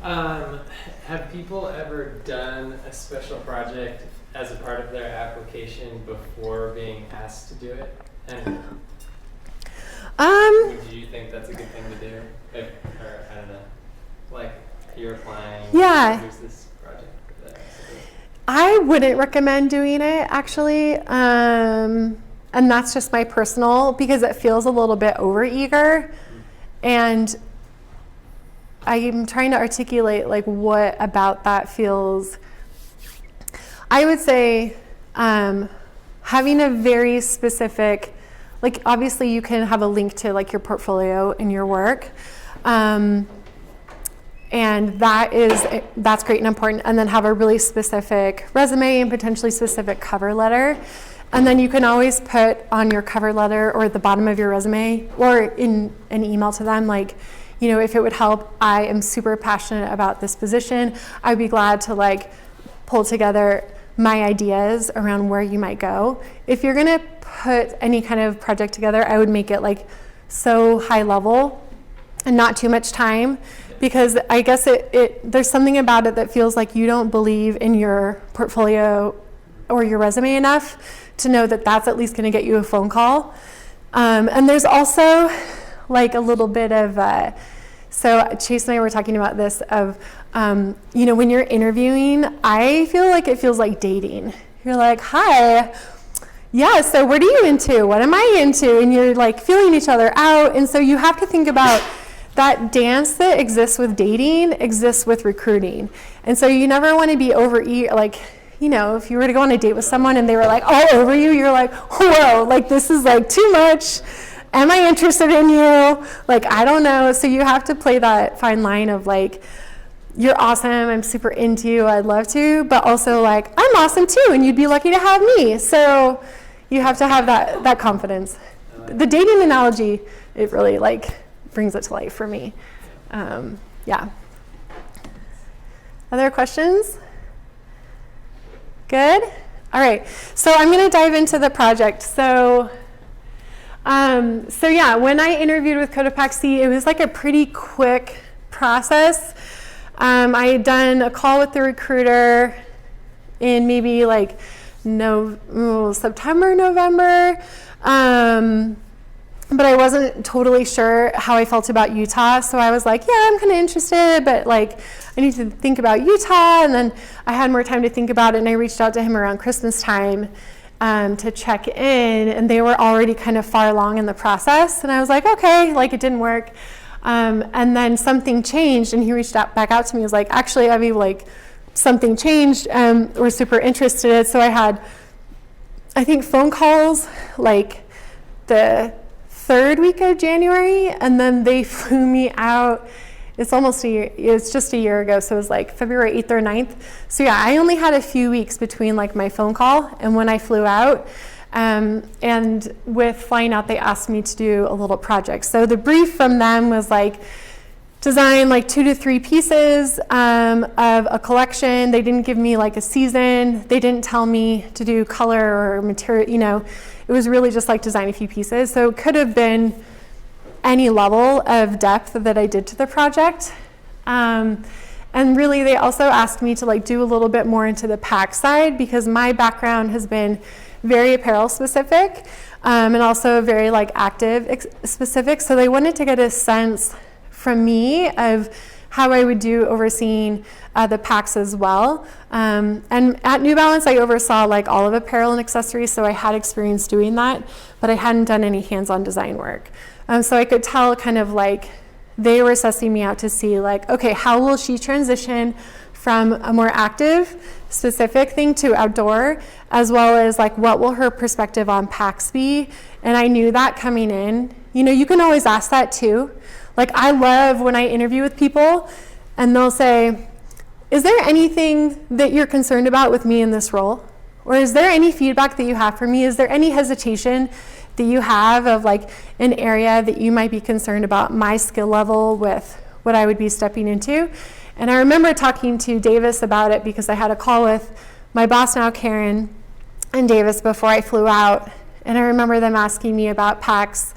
Have people ever done a special project as a part of their application before being asked to do it? And would you think that's a good thing to do? Or I don't know, like you're applying. Yeah. Here's this project. I wouldn't recommend doing it actually. And that's just my personal, because it feels a little bit overeager. And I'm trying to articulate like what about that feels. I would say having a very specific, like obviously you can have a link to like your portfolio and your work. And that's great and important. And then have a really specific resume and potentially specific cover letter. And then you can always put on your cover letter or at the bottom of your resume or in an email to them, like, you know, if it would help, I am super passionate about this position. I'd be glad to like pull together my ideas around where you might go. If you're gonna put any kind of project together, I would make it like so high level and not too much time, because I guess there's something about it that feels like you don't believe in your portfolio or your resume enough to know that that's at least going to get you a phone call. And there's also like a little bit of, so Chase and I were talking about this of, you know, when you're interviewing, I feel like it feels like dating. You're like, hi, yeah, so what are you into? What am I into? And you're like feeling each other out. And so you have to think about that dance that exists with dating exists with recruiting. And so you never want to be like, you know, if you were to go on a date with someone and they were like all over you, you're like, whoa, like this is like too much. Am I interested in you? Like, I don't know. So you have to play that fine line of like, you're awesome, I'm super into you, I'd love to, but also like, I'm awesome too, and you'd be lucky to have me. So you have to have that confidence. The dating analogy, it really like brings it to life for me. Yeah. Other questions? Good? All right, so I'm gonna dive into the project. So yeah, when I interviewed with Cotopaxi, it was like a pretty quick process. I had done a call with the recruiter in maybe like September, November. But I wasn't totally sure how I felt about Utah. So I was like, yeah, I'm kind of interested, but like I need to think about Utah. And then I had more time to think about it, and I reached out to him around Christmas time to check in, and they were already kind of far along in the process. And I was like, okay, like it didn't work. And then something changed, and he reached back out to me. He was like, actually, Evie, like something changed. We're super interested. So I had, I think, phone calls like the third week of January, and then they flew me out. It's almost a year, it's just a year ago, so it was like February 8th or 9th. So yeah, I only had a few weeks between like my phone call and when I flew out. And with flying out, they asked me to do a little project. So the brief from them was like, design like 2 to 3 pieces of a collection. They didn't give me like a season. They didn't tell me to do color or material, you know. It was really just like design a few pieces. So it could have been any level of depth that I did to the project. And really they also asked me to like do a little bit more into the pack side, because my background has been very apparel specific. and also very like active specific. So they wanted to get a sense from me of how I would do overseeing the packs as well. And at New Balance, I oversaw like all of apparel and accessories, so I had experience doing that, but I hadn't done any hands-on design work. So I could tell kind of like they were sussing me out to see like, okay, how will she transition from a more active, specific thing to outdoor, as well as like what will her perspective on packs be? And I knew that coming in. You know, you can always ask that too. Like I love when I interview with people and they'll say, is there anything that you're concerned about with me in this role? Or is there any feedback that you have for me? Is there any hesitation that you have of like an area that you might be concerned about my skill level with what I would be stepping into? And I remember talking to Davis about it because I had a call with my boss now, Karen, and Davis before I flew out. And I remember them asking me about packs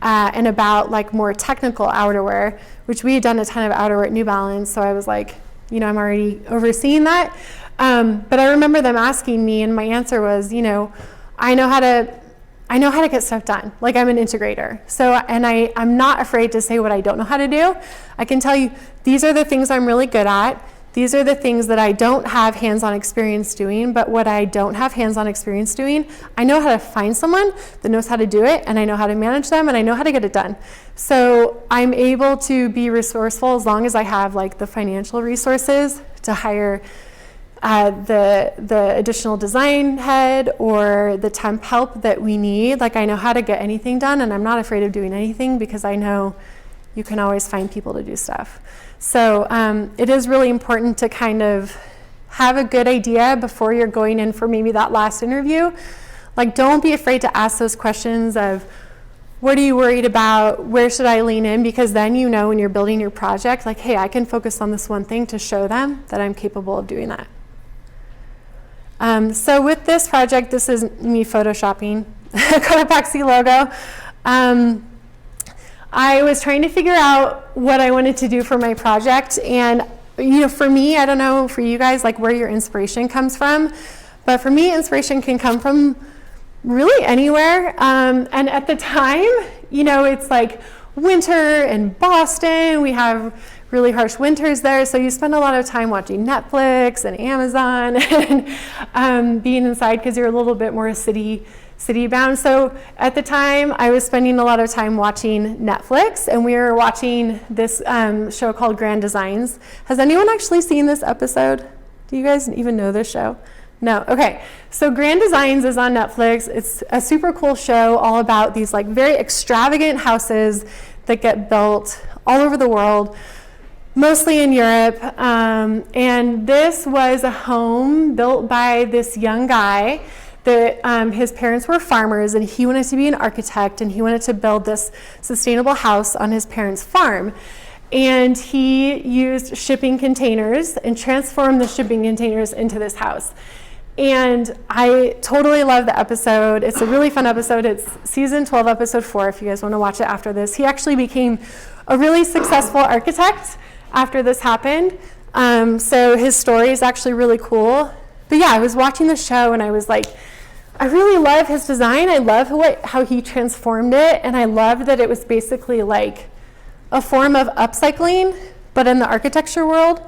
and about like more technical outerwear, which we had done a ton of outerwear at New Balance. So I was like, you know, I'm already overseeing that. But I remember them asking me, and my answer was, you know, I know how to get stuff done. Like I'm an integrator. So, and I'm not afraid to say what I don't know how to do. I can tell you, these are the things I'm really good at. These are the things that I don't have hands-on experience doing, but what I don't have hands-on experience doing, I know how to find someone that knows how to do it, and I know how to manage them, and I know how to get it done. So I'm able to be resourceful as long as I have like the financial resources to hire the additional design head or the temp help that we need. Like I know how to get anything done, and I'm not afraid of doing anything because I know you can always find people to do stuff. So it is really important to kind of have a good idea before you're going in for maybe that last interview. Like don't be afraid to ask those questions of what are you worried about, where should I lean in, because then you know when you're building your project, like, hey, I can focus on this one thing to show them that I'm capable of doing that. So with this project, this is me photoshopping Cotopaxi logo. I was trying to figure out what I wanted to do for my project, and you know, for me, I don't know for you guys like where your inspiration comes from, but for me, inspiration can come from really anywhere. And at the time, you know, it's like winter in Boston. We have really harsh winters there, so you spend a lot of time watching Netflix and Amazon and being inside because you're a little bit more city bound. So at the time, I was spending a lot of time watching Netflix, and we were watching this show called Grand Designs. Has anyone actually seen this episode? Do you guys even know this show? No? Okay. So Grand Designs is on Netflix. It's a super cool show all about these like very extravagant houses that get built all over the world, mostly in Europe. And this was a home built by this young guy that his parents were farmers, and he wanted to be an architect, and he wanted to build this sustainable house on his parents' farm. And he used shipping containers and transformed the shipping containers into this house. And I totally love the episode. It's a really fun episode. It's season 12, episode 4, if you guys want to watch it after this. He actually became a really successful architect after this happened. So his story is actually really cool. But yeah, I was watching the show and I was like, I really love his design. I love how he transformed it. And I loved that it was basically like a form of upcycling, but in the architecture world.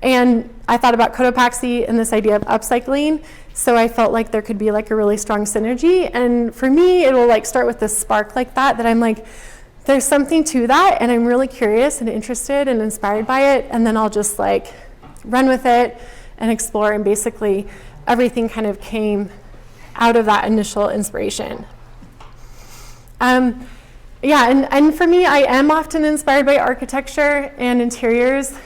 And I thought about Cotopaxi and this idea of upcycling. So I felt like there could be like a really strong synergy. And for me, it will like start with this spark like that I'm like, there's something to that. And I'm really curious and interested and inspired by it. And then I'll just like run with it and explore. And basically everything kind of came out of that initial inspiration. Yeah, and for me, I am often inspired by architecture and interiors.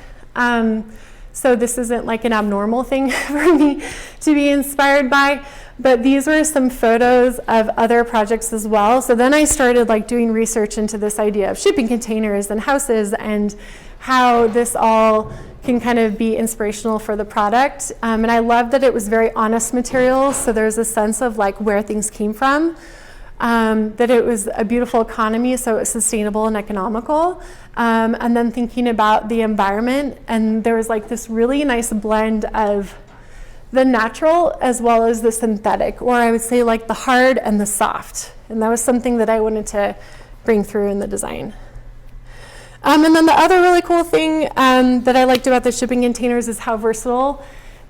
So this isn't like an abnormal thing for me to be inspired by, but these were some photos of other projects as well. So then I started like doing research into this idea of shipping containers and houses and how this all can kind of be inspirational for the product. And I love that it was very honest materials. So there's a sense of like where things came from, that it was a beautiful economy, so it was sustainable and economical. And then thinking about the environment, and there was like this really nice blend of the natural as well as the synthetic, or I would say like the hard and the soft. And that was something that I wanted to bring through in the design. And then the other really cool thing that I liked about the shipping containers is how versatile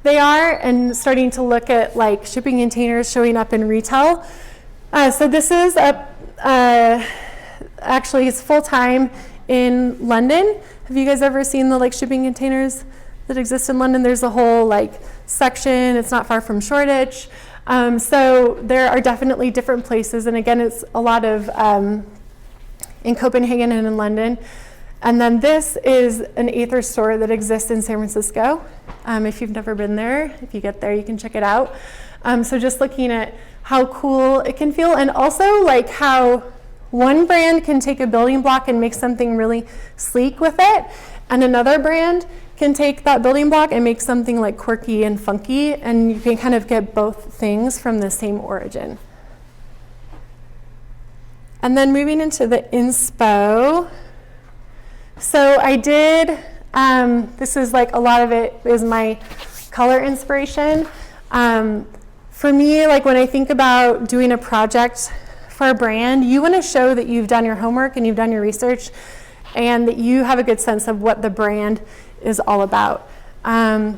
they are, and starting to look at like shipping containers showing up in retail. So this is actually it's full-time in London. Have you guys ever seen the like shipping containers that exist in London? There's a whole like section. It's not far from Shoreditch. So there are definitely different places, and again, it's a lot of in Copenhagen and in London. And then this is an Aether store that exists in San Francisco. If you've never been there, if you get there, you can check it out. So just looking at how cool it can feel, and also like how one brand can take a building block and make something really sleek with it, and another brand can take that building block and make something like quirky and funky, and you can kind of get both things from the same origin. And then moving into the inspo. So I did, this is like a lot of it is my color inspiration. For me, like when I think about doing a project for a brand, you want to show that you've done your homework and you've done your research and that you have a good sense of what the brand is all about. A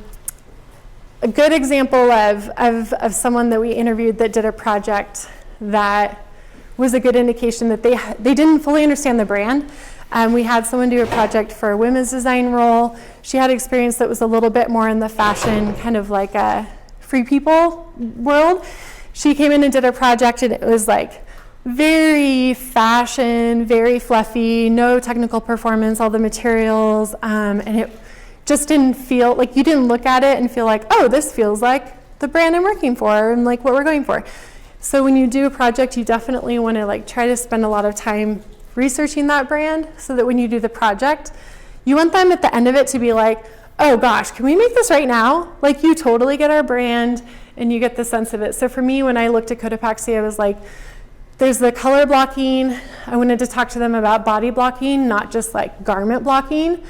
good example of someone that we interviewed that did a project that was a good indication that they didn't fully understand the brand. We had someone do a project for a women's design role. She had experience that was a little bit more in the fashion, kind of like a free people world. She came in and did a project, and it was like very fashion, very fluffy, no technical performance, all the materials, and it just didn't feel like, you didn't look at it and feel like, oh, this feels like the brand I'm working for and like what we're going for. So when you do a project, you definitely want to like try to spend a lot of time researching that brand, so that when you do the project, you want them at the end of it to be like, oh gosh, can we make this right now? Like, you totally get our brand and you get the sense of it. So for me, when I looked at Cotopaxi, I was like, there's the color blocking. I wanted to talk to them about body blocking, not just like garment blocking.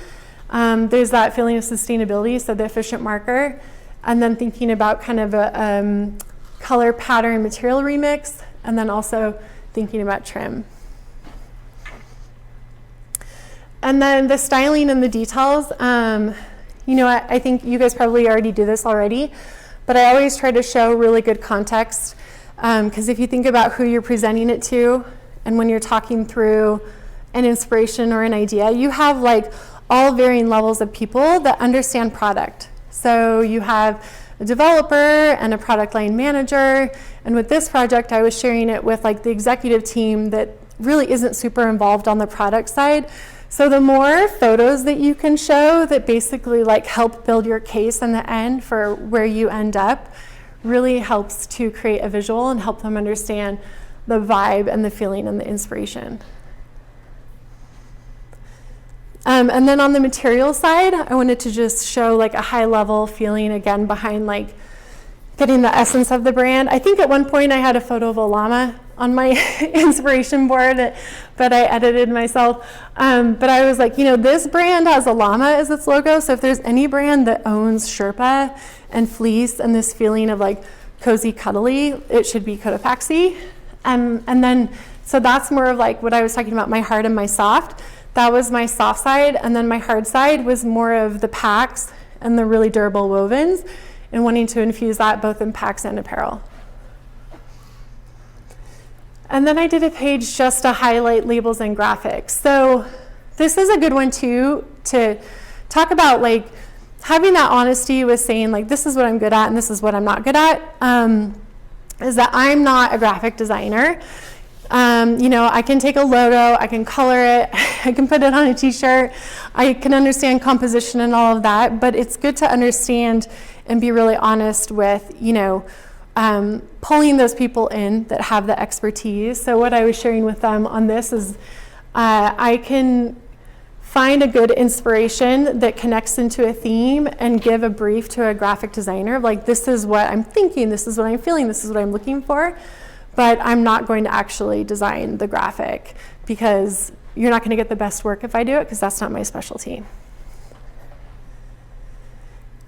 There's that feeling of sustainability, so the efficient marker, and then thinking about kind of a color pattern material remix, and then also thinking about trim. And then the styling and the details, you know, I think you guys probably already do this already, but I always try to show really good context, because if you think about who you're presenting it to, and when you're talking through an inspiration or an idea, you have like all varying levels of people that understand product. So you have a developer and a product line manager, and with this project, I was sharing it with like the executive team that really isn't super involved on the product side. So the more photos that you can show that basically like help build your case in the end for where you end up really helps to create a visual and help them understand the vibe and the feeling and the inspiration. And then on the material side, I wanted to just show like a high level feeling again behind like getting the essence of the brand. I think at one point I had a photo of a llama on my inspiration board, but I edited myself. But I was like, you know, this brand has a llama as its logo, so if there's any brand that owns Sherpa and fleece and this feeling of like cozy, cuddly, it should be Cotopaxi. And then, so that's more of like what I was talking about, my hard and my soft. That was my soft side, and then my hard side was more of the packs and the really durable wovens, and wanting to infuse that both in packs and apparel. And then I did a page just to highlight labels and graphics. So this is a good one too, to talk about like having that honesty with saying like, this is what I'm good at and this is what I'm not good at, is that I'm not a graphic designer. You know, I can take a logo, I can color it, I can put it on a t-shirt, I can understand composition and all of that, but it's good to understand and be really honest with, you know, pulling those people in that have the expertise. So what I was sharing with them on this is I can find a good inspiration that connects into a theme and give a brief to a graphic designer of like, this is what I'm thinking, this is what I'm feeling, this is what I'm looking for, but I'm not going to actually design the graphic because you're not going to get the best work if I do it, because that's not my specialty.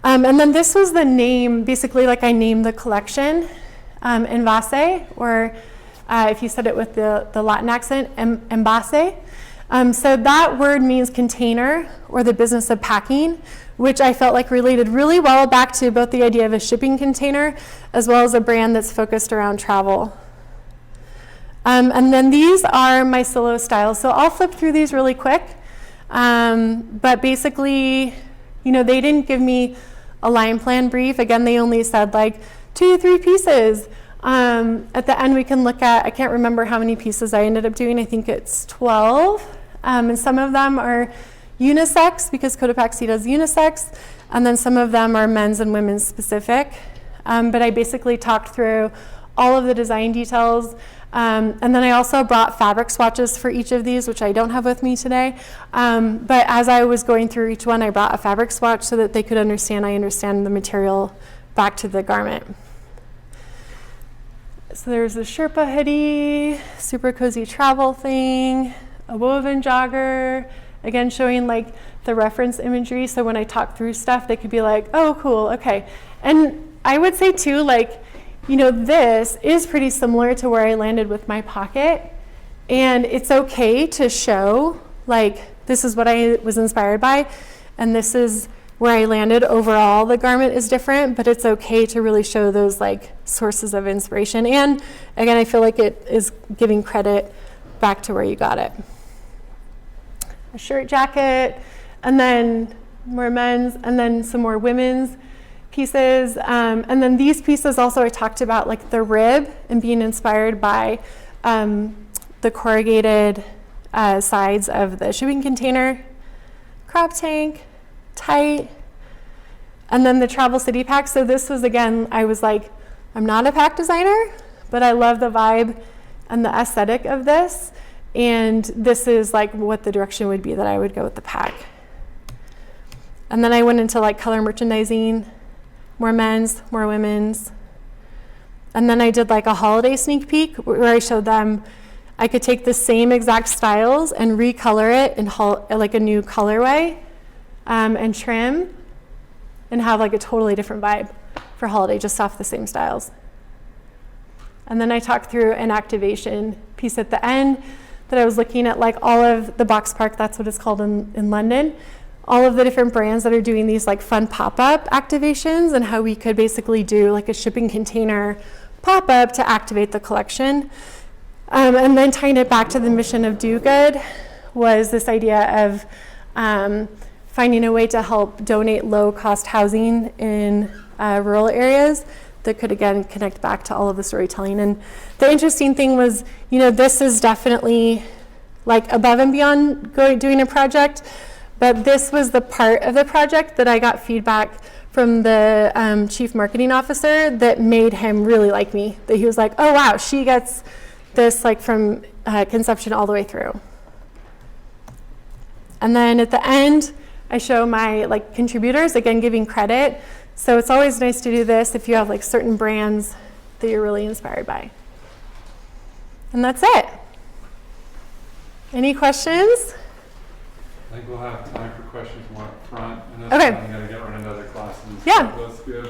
And then this was the name, basically like I named the collection, envase, or if you said it with the Latin accent, envase. So that word means container or the business of packing, which I felt like related really well back to both the idea of a shipping container as well as a brand that's focused around travel. And then these are my solo styles. So I'll flip through these really quick. But basically, you know, they didn't give me a line plan brief. Again, they only said like 2 to 3 pieces. At the end, we can look at, I can't remember how many pieces I ended up doing. I think it's 12. And some of them are unisex because Cotopaxi does unisex. And then some of them are men's and women's specific. But I basically talked through all of the design details. And then I also brought fabric swatches for each of these, which I don't have with me today. But as I was going through each one, I brought a fabric swatch so that they could understand I understand the material back to the garment. So there's the Sherpa hoodie, super cozy travel thing, a woven jogger, again showing like the reference imagery. So when I talk through stuff, they could be like, oh, cool, okay. And I would say too, like, you know, this is pretty similar to where I landed with my pocket. And it's okay to show, like, this is what I was inspired by, and this is where I landed. Overall, the garment is different, but it's okay to really show those, like, sources of inspiration. And, again, I feel like it is giving credit back to where you got it. A shirt jacket, and then more men's, and then some more women's pieces. And then these pieces also I talked about, like the rib and being inspired by the corrugated sides of the shipping container, crop tank, tight, and then the travel city pack. So this was, again, I was like, I'm not a pack designer, but I love the vibe and the aesthetic of this. And this is like what the direction would be that I would go with the pack. And then I went into like color merchandising, more men's, more women's. And then I did like a holiday sneak peek where I showed them I could take the same exact styles and recolor it in like a new colorway and trim and have like a totally different vibe for holiday just off the same styles. And then I talked through an activation piece at the end that I was looking at like all of the Box Park, that's what it's called in London, all of the different brands that are doing these like fun pop-up activations and how we could basically do like a shipping container pop-up to activate the collection. And then tying it back to the mission of Do Good was this idea of finding a way to help donate low-cost housing in rural areas that could, again, connect back to all of the storytelling. And the interesting thing was, you know, this is definitely like above and beyond doing a project, but this was the part of the project that I got feedback from the chief marketing officer that made him really like me. That he was like, oh, wow, she gets this like from conception all the way through. And then at the end, I show my like contributors, again, giving credit. So it's always nice to do this if you have like certain brands that you're really inspired by. And that's it. Any questions? I think we'll have time for questions more up front. And that's Okay. fine. I gotta get running to other classes. Yeah. So that's good.